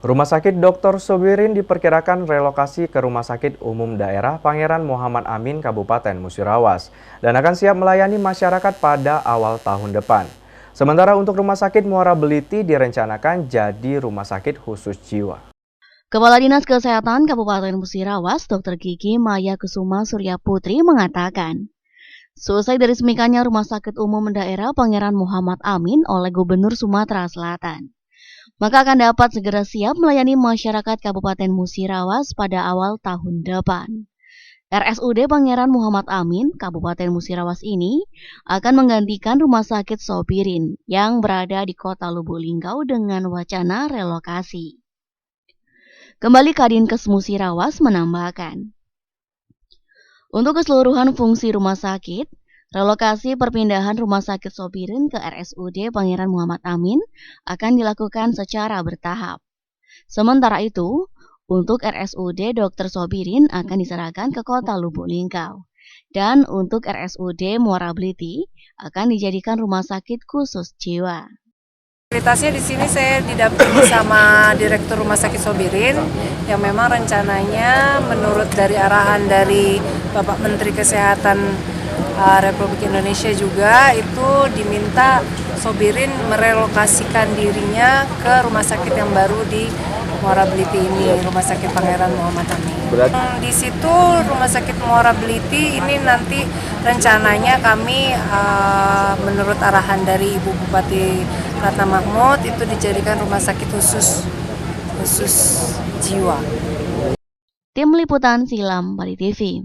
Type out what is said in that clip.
Rumah Sakit Dr. Sobirin diperkirakan relokasi ke Rumah Sakit Umum Daerah Pangeran Muhammad Amin Kabupaten Musirawas dan akan siap melayani masyarakat pada awal tahun depan. Sementara untuk Rumah Sakit Muara Beliti direncanakan jadi rumah sakit khusus jiwa. Kepala Dinas Kesehatan Kabupaten Musirawas, Dr. Gigi Maya Kusuma Surya Putri mengatakan, selesai diresmikannya Rumah Sakit Umum Daerah Pangeran Muhammad Amin oleh Gubernur Sumatera Selatan, maka akan dapat segera siap melayani masyarakat Kabupaten Musirawas pada awal tahun depan. RSUD Pangeran Muhammad Amin, Kabupaten Musirawas ini akan menggantikan Rumah Sakit Sobirin yang berada di Kota Lubuk Linggau dengan wacana relokasi. Kembali Kadinkes Musirawas menambahkan, untuk keseluruhan fungsi rumah sakit, relokasi perpindahan Rumah Sakit Sobirin ke RSUD Pangeran Muhammad Amin akan dilakukan secara bertahap. Sementara itu, untuk RSUD Dr. Sobirin akan diserahkan ke Kota Lubuk Linggau. Dan untuk RSUD Muara Beliti akan dijadikan rumah sakit khusus jiwa. Fasilitasnya di sini saya didampingi sama Direktur Rumah Sakit Sobirin yang memang rencananya menurut dari arahan dari Bapak Menteri Kesehatan Republik Indonesia juga itu diminta Sobirin merelokasikan dirinya ke rumah sakit yang baru di Muara Beliti ini, Rumah Sakit Pangeran Muhammad Amin. Di situ Rumah Sakit Muara Beliti ini nanti rencananya kami menurut arahan dari Ibu Bupati Ratna Mahmud itu dijadikan rumah sakit khusus jiwa. Tim Liputan Silam Bali TV.